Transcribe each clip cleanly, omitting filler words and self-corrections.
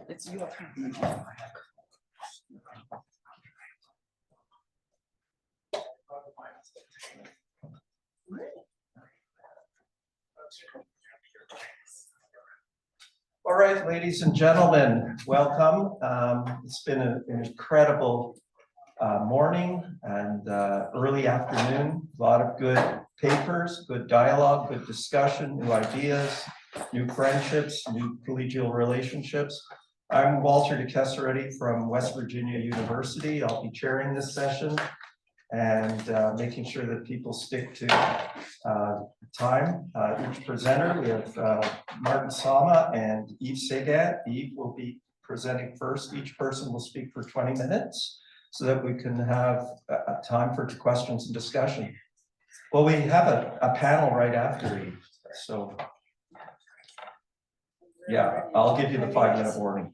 it's your turn. All right, ladies and gentlemen, welcome. It's been an incredible morning and early afternoon. A lot of good papers, good dialogue, good discussion, new ideas, new friendships, new collegial relationships. I'm Walter DeCessaretti from West Virginia University. I'll be chairing this session and making sure that people stick to time. Each presenter, we have Martin Sama and Yves Seguin. Yves will be presenting first. Each person will speak for 20 minutes so that we can have time for questions and discussion. Well, we have a panel right after Yves, so yeah, I'll give you the 5-minute warning.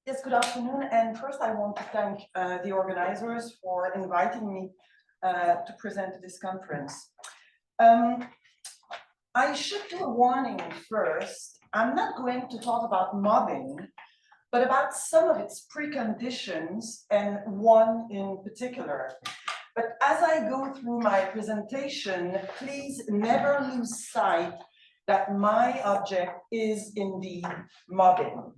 Yes, good afternoon. And first, I want to thank the organizers for inviting me to present at this conference. I should do a warning first. I'm not going to talk about mobbing, but about some of its preconditions and one in particular. But as I go through my presentation, please never lose sight that my object is indeed mobbing.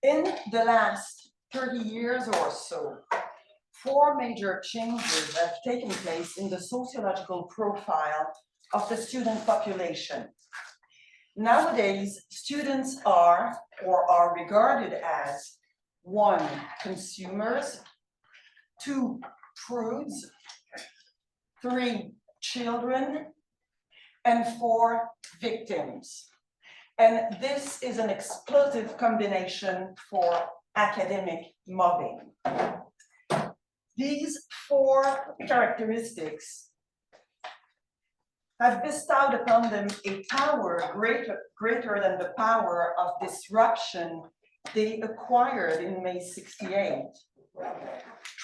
In the last 30 years or so, 4 major changes have taken place in the sociological profile of the student population. Nowadays, students are or are regarded as 1, consumers, 2, prudes, 3, children, and 4, victims. And this is an explosive combination for academic mobbing. These 4 characteristics have bestowed upon them a power greater than the power of disruption they acquired in May '68.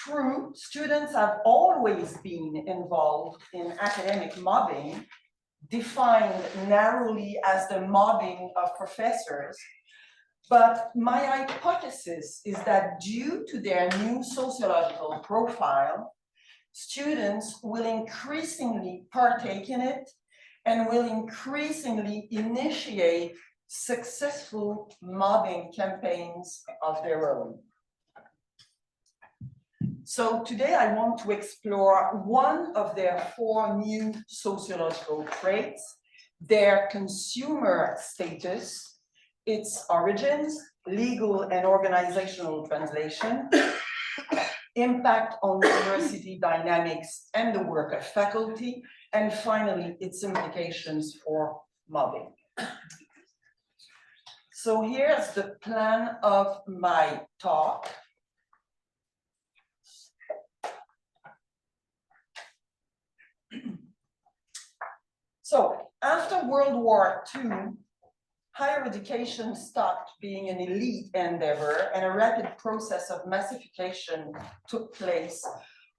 True, students have always been involved in academic mobbing, defined narrowly as the mobbing of professors. But my hypothesis is that due to their new sociological profile, students will increasingly partake in it and will increasingly initiate successful mobbing campaigns of their own. So today I want to explore one of their 4 new sociological traits, their consumer status, its origins, legal and organizational translation, impact on university dynamics and the work of faculty, and finally, its implications for mobbing. So here's the plan of my talk. So after World War II, higher education stopped being an elite endeavor and a rapid process of massification took place,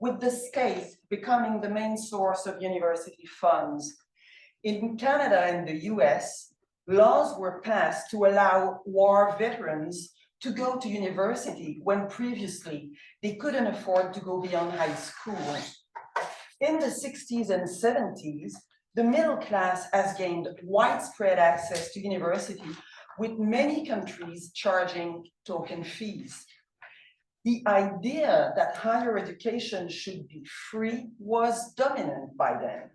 with the state becoming the main source of university funds. In Canada and the US, laws were passed to allow war veterans to go to university when previously they couldn't afford to go beyond high school. In the 60s and 70s, the middle class has gained widespread access to university, with many countries charging token fees. The idea that higher education should be free was dominant by then.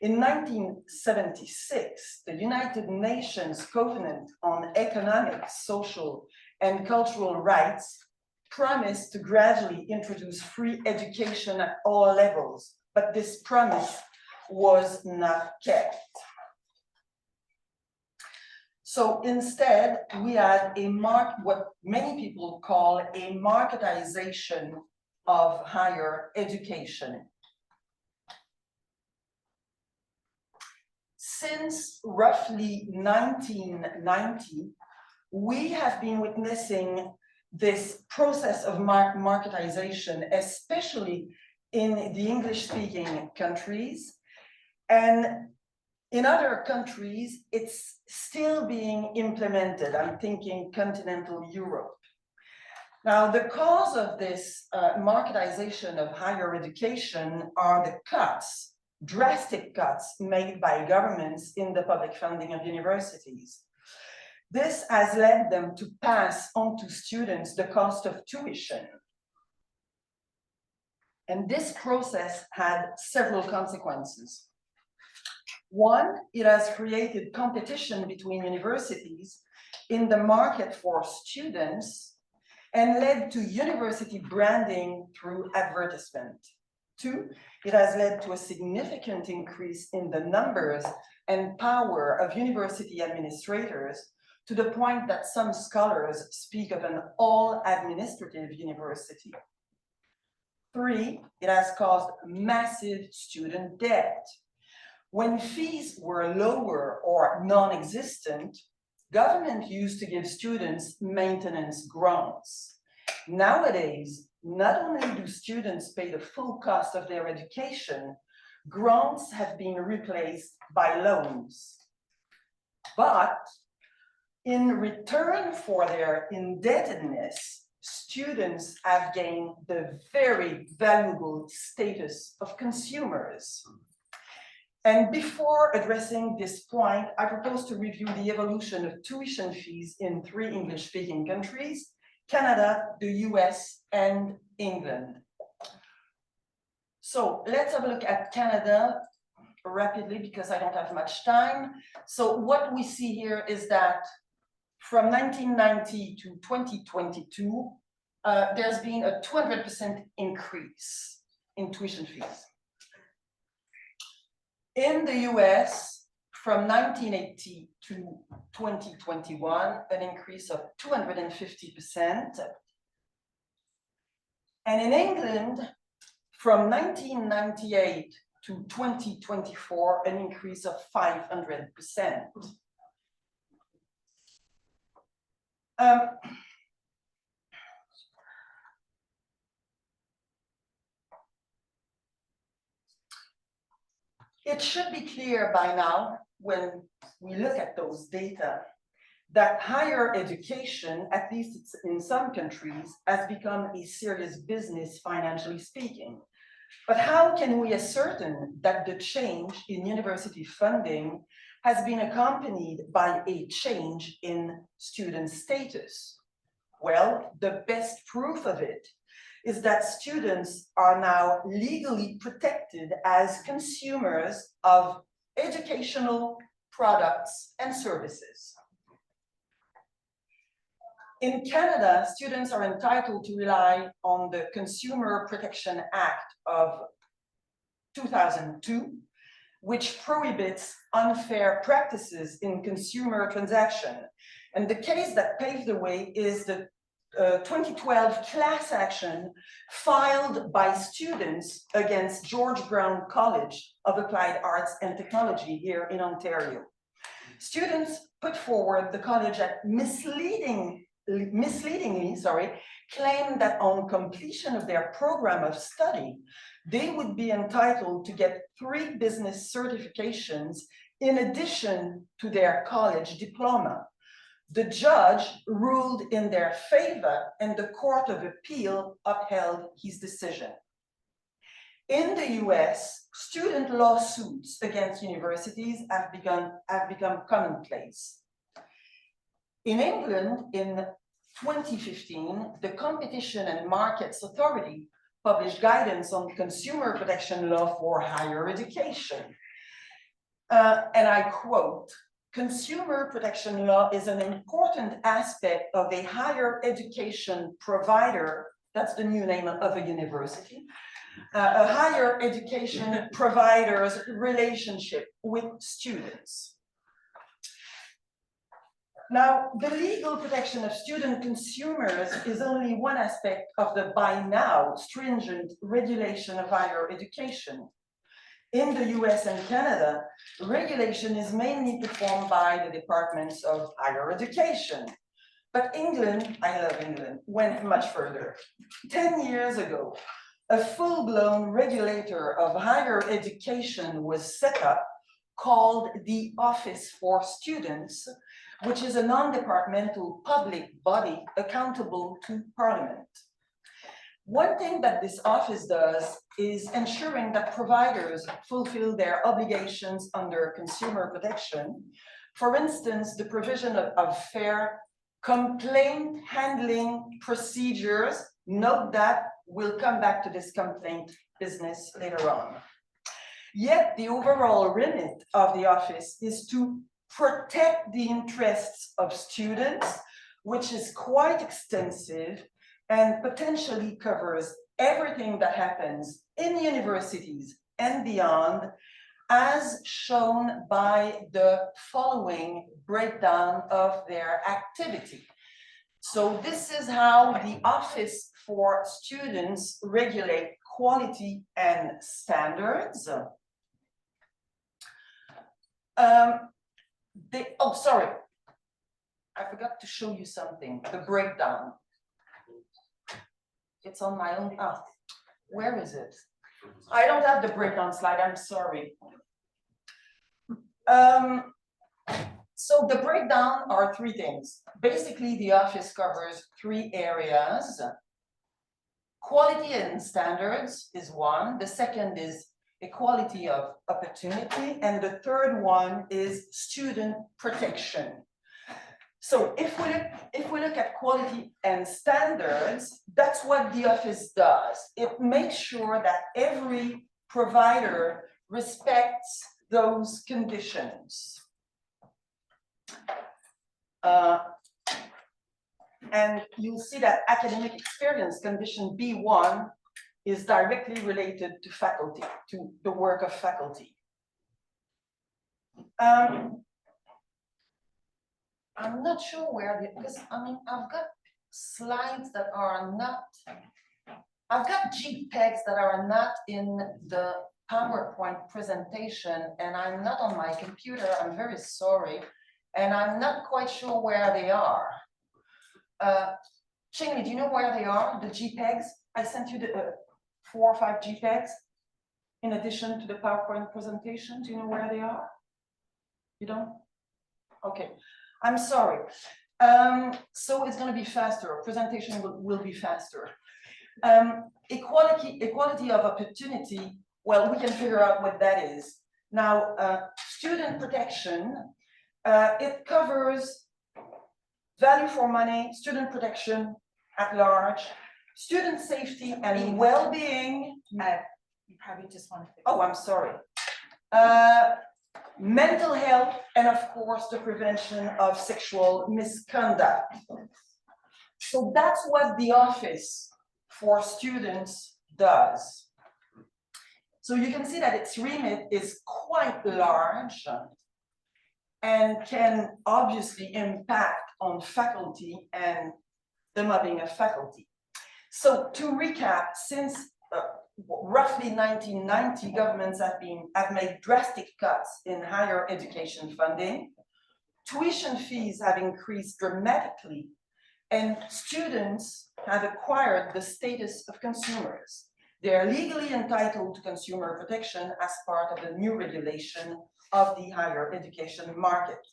In 1976, the United Nations Covenant on Economic, Social, and Cultural Rights promised to gradually introduce free education at all levels, but this promise was not kept. So instead, we had what many people call a marketization of higher education. Since roughly 1990, we have been witnessing this process of marketization, especially in the English-speaking countries, And in other countries, it's still being implemented. I'm thinking continental Europe. Now, the cause of this marketization of higher education are the cuts, drastic cuts made by governments in the public funding of universities. This has led them to pass on to students the cost of tuition. And this process had several consequences. One, it has created competition between universities in the market for students and led to university branding through advertisement. Two, it has led to a significant increase in the numbers and power of university administrators to the point that some scholars speak of an all-administrative university. Three, it has caused massive student debt. When fees were lower or non-existent, government used to give students maintenance grants. Nowadays, not only do students pay the full cost of their education, grants have been replaced by loans. But in return for their indebtedness, students have gained the very valuable status of consumers. And before addressing this point, I propose to review the evolution of tuition fees in 3 English-speaking countries: Canada, the US, and England. So let's have a look at Canada rapidly because I don't have much time. So what we see here is that from 1990 to 2022, there's been a 200% increase in tuition fees. In the US, from 1980 to 2021, an increase of 250%. And in England, from 1998 to 2024, an increase of 500%. It should be clear by now, when we look at those data, that higher education, at least in some countries, has become a serious business, financially speaking. But how can we ascertain that the change in university funding has been accompanied by a change in student status? Well, the best proof of it is that students are now legally protected as consumers of educational products and services. In Canada, students are entitled to rely on the Consumer Protection Act of 2002, which prohibits unfair practices in consumer transaction. And the case that paved the way is the 2012 class action filed by students against George Brown College of Applied Arts and Technology here in Ontario. Students put forward the college at misleadingly claimed that on completion of their program of study, they would be entitled to get 3 business certifications in addition to their college diploma. The judge ruled in their favor and the Court of Appeal upheld his decision. In the US, student lawsuits against universities have become commonplace. In England, in 2015, the Competition and Markets Authority published guidance on consumer protection law for higher education. And I quote, "Consumer protection law is an important aspect of a higher education provider," that's the new name of a university, "a higher education provider's relationship with students." Now, the legal protection of student consumers is only one aspect of the by now stringent regulation of higher education. In the US and Canada, regulation is mainly performed by the departments of higher education. But England, I love England, went much further. 10 years ago, a full-blown regulator of higher education was set up called the Office for Students, which is a non-departmental public body accountable to Parliament. One thing that this office does is ensuring that providers fulfill their obligations under consumer protection. For instance, the provision of fair complaint handling procedures. Note that we'll come back to this complaint business later on. Yet the overall remit of the office is to protect the interests of students, which is quite extensive and potentially covers everything that happens in universities and beyond, as shown by the following breakdown of their activity. So this is how the Office for Students regulate quality and standards. Sorry, I forgot to show you something, the breakdown. It's on my own, where is it? I don't have the breakdown slide, I'm sorry. So the breakdown are three things. Basically, the office covers three areas. Quality and standards is one. The second is equality of opportunity. And the third one is student protection. So if we look at quality and standards, that's what the office does. It makes sure that every provider respects those conditions. And you'll see that academic experience condition B1 is directly related to faculty, to the work of faculty. I'm not sure where, because I mean, I've got slides that are not, I've got JPEGs that are not in the PowerPoint presentation, and I'm not on my computer, I'm very sorry, and I'm not quite sure where they are. Chingli, do you know where they are, the JPEGs? I sent you the 4 or 5 JPEGs in addition to the PowerPoint presentation. Do you know where they are? You don't? Okay. I'm sorry. So it's going to be faster. Presentation will be faster. Equality of opportunity. Well, we can figure out what that is. Now, student protection. It covers value for money, student protection at large, student safety and well-being. You probably just want to. Oh, I'm sorry. Mental health, and of course, the prevention of sexual misconduct. So that's what the Office for Students does. So you can see that its remit is quite large and can obviously impact on faculty and the mobbing of faculty. So to recap, since roughly 1990, governments have made drastic cuts in higher education funding. Tuition fees have increased dramatically, and students have acquired the status of consumers. They are legally entitled to consumer protection as part of the new regulation of the higher education market.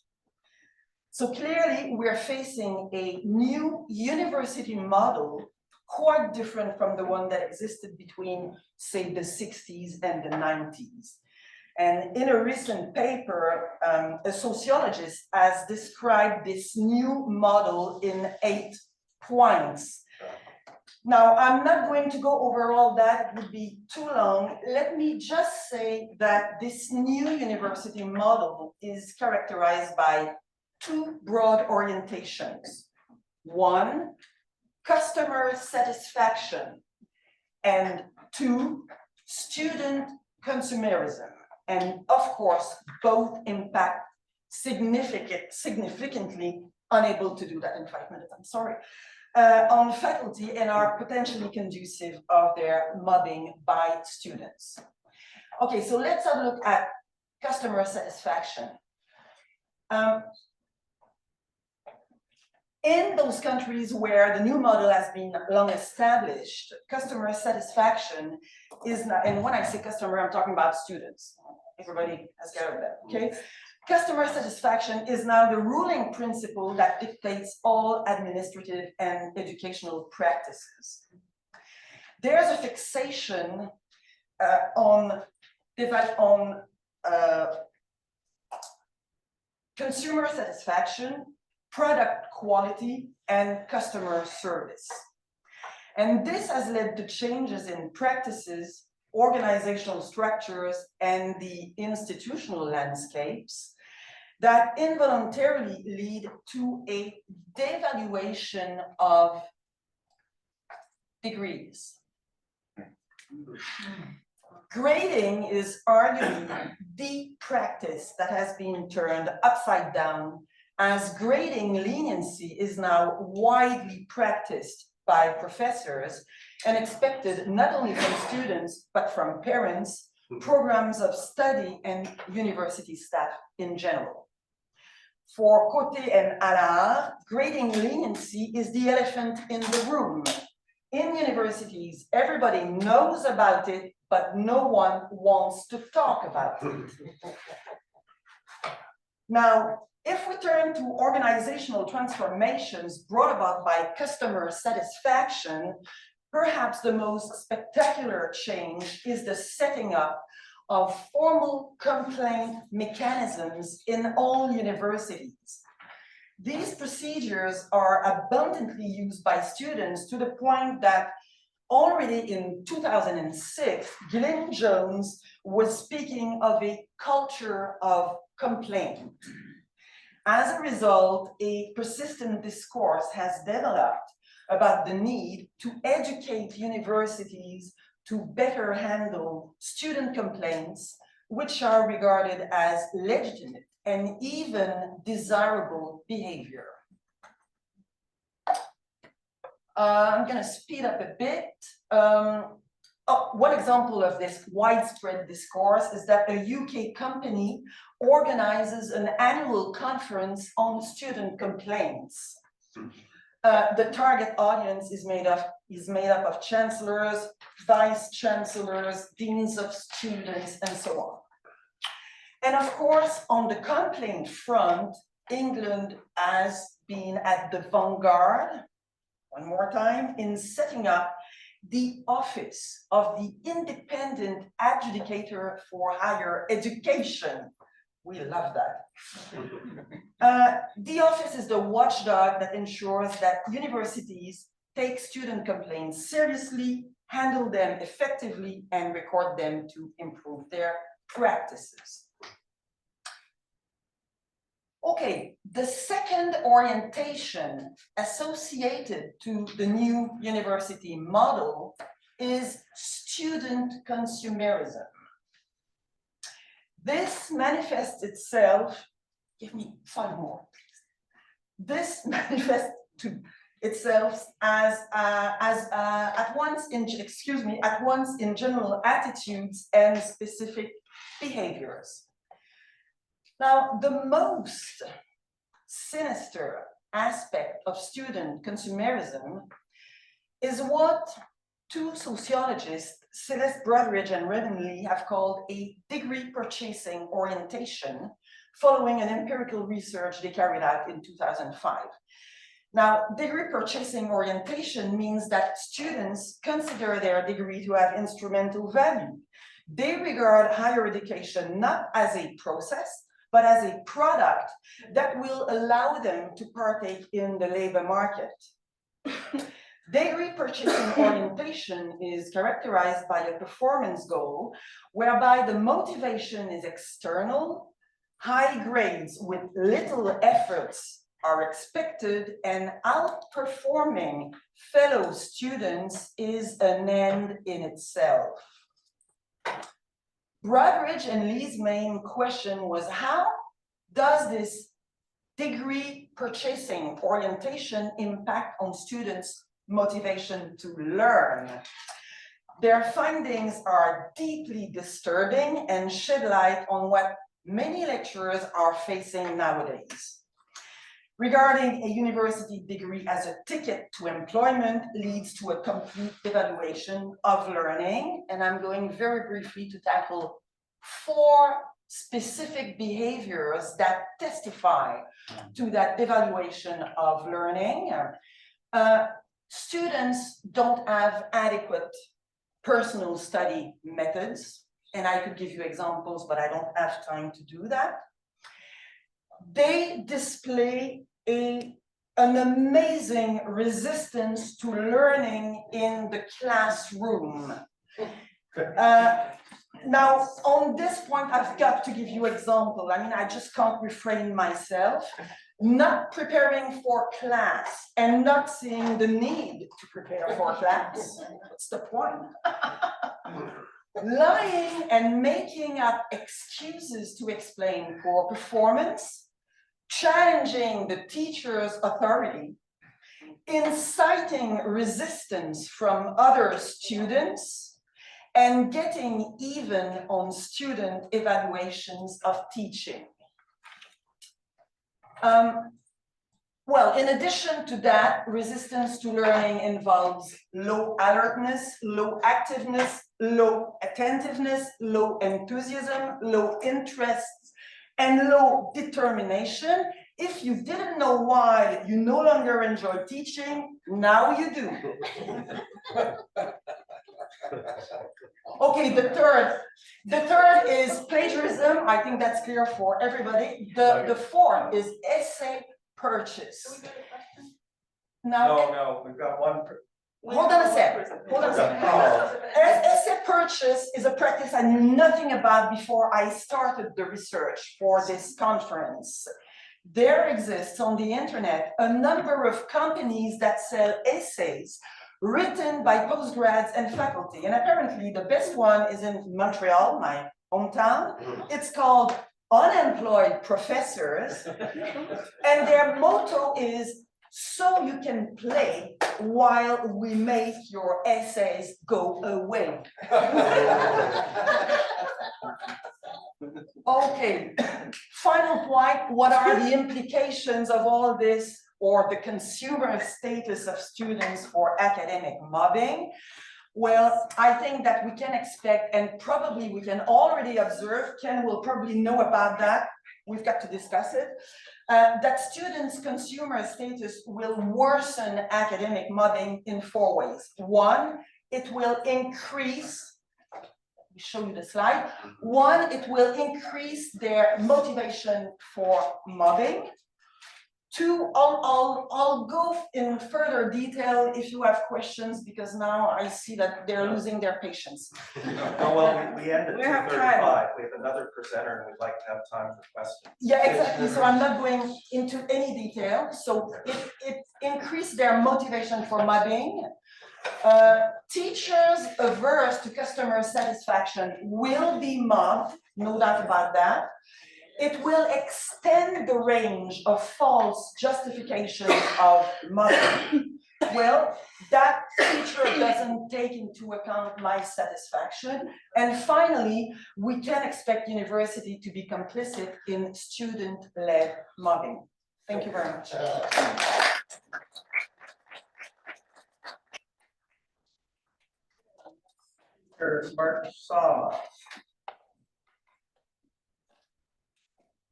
So clearly, we're facing a new university model quite different from the one that existed between, say, the 60s and the 90s. And in a recent paper, a sociologist has described this new model in 8 points. Now, I'm not going to go over all that, it would be too long. Let me just say that this new university model is characterized by 2 broad orientations. One, customer satisfaction, and 2, student consumerism. And of course, both impact significantly, unable to do that in 5 minutes, I'm sorry, on faculty and are potentially conducive of their mobbing by students. Okay, so let's have a look at customer satisfaction. In those countries where the new model has been long established, customer satisfaction is not, and when I say customer, I'm talking about students. Everybody has gathered that, okay? Customer satisfaction is now the ruling principle that dictates all administrative and educational practices. There's a fixation on consumer satisfaction, product quality, and customer service. And this has led to changes in practices, organizational structures, and the institutional landscapes that involuntarily lead to a devaluation of degrees. Grading is arguably the practice that has been turned upside down, as grading leniency is now widely practiced by professors and expected not only from students, but from parents, programs of study, and university staff in general. For Côté and Allard, grading leniency is the elephant in the room. In universities, everybody knows about it, but no one wants to talk about it. Now, if we turn to organizational transformations brought about by customer satisfaction, perhaps the most spectacular change is the setting up of formal complaint mechanisms in all universities. These procedures are abundantly used by students to the point that already in 2006, Glyn Jones was speaking of a culture of complaint. As a result, a persistent discourse has developed about the need to educate universities to better handle student complaints, which are regarded as legitimate and even desirable behavior. I'm going to speed up a bit. One example of this widespread discourse is that a UK company organizes an annual conference on student complaints. The target audience is made up of chancellors, vice chancellors, deans of students, and so on. And of course, on the complaint front, England has been at the vanguard, one more time, in setting up the Office of the Independent Adjudicator for Higher Education. We love that. The office is the watchdog that ensures that universities take student complaints seriously, handle them effectively, and record them to improve their practices. Okay, the second orientation associated to the new university model is student consumerism. This manifests itself, give me 5 more. This manifests itself as at once in general attitudes and specific behaviors. Now, the most sinister aspect of student consumerism is what 2 sociologists, Celeste Brotheridge and Redden Lee, have called a degree purchasing orientation, following an empirical research they carried out in 2005. Now, degree purchasing orientation means that students consider their degree to have instrumental value. They regard higher education not as a process, but as a product that will allow them to partake in the labor market. Degree purchasing orientation is characterized by a performance goal whereby the motivation is external, high grades with little efforts are expected, and outperforming fellow students is an end in itself. Brotheridge and Lee's main question was, how does this degree purchasing orientation impact on students' motivation to learn? Their findings are deeply disturbing and shed light on what many lecturers are facing nowadays. regarding a university degree as a ticket to employment leads to a complete evaluation of learning. And I'm going very briefly to tackle 4 specific behaviors that testify to that evaluation of learning. Students don't have adequate personal study methods, and I could give you examples, but I don't have time to do that. They display an amazing resistance to learning in the classroom. Now, on this point, I've got to give you an example. I mean, I just can't refrain myself. Not preparing for class and not seeing the need to prepare for class. What's the point? Lying and making up excuses to explain poor performance, challenging the teacher's authority, inciting resistance from other students, and getting even on student evaluations of teaching. Well, in addition to that, resistance to learning involves low alertness, low activeness, low attentiveness, low enthusiasm, low interest, and low determination. If you didn't know why you no longer enjoy teaching, now you do. Okay, the third is plagiarism. I think that's clear for everybody. The fourth is essay purchase. Now, No, we've got one. hold on a sec. Essay purchase is a practice I knew nothing about before I started the research for this conference. There exists on the internet a number of companies that sell essays written by postgrads and faculty. And apparently the best one is in Montreal, my hometown. It's called Unemployed Professors. And their motto is, so you can play while we make your essays go away. Okay, final point, what are the implications of all this or the consumer status of students for academic mobbing? Well, I think that we can expect, and probably we can already observe, Ken will probably know about that, we've got to discuss it, that students' consumer status will worsen academic mobbing in 4 ways. 1, it will increase, let me show you the slide. 1, it will increase their motivation for mobbing. 2, I'll go in further detail if you have questions, because now I see that they're losing their patience. Oh, well, we end at 2:35. We have another presenter and we'd like to have time for questions. Yeah, exactly. So I'm not going into any detail. So it increased their motivation for mobbing. Teachers averse to customer satisfaction will be mobbed, no doubt about that. It will extend the range of false justifications of mobbing. Well, that feature doesn't take into account my satisfaction. And finally, we can expect university to be complicit in student-led mobbing. Thank you very much. Mark Sama.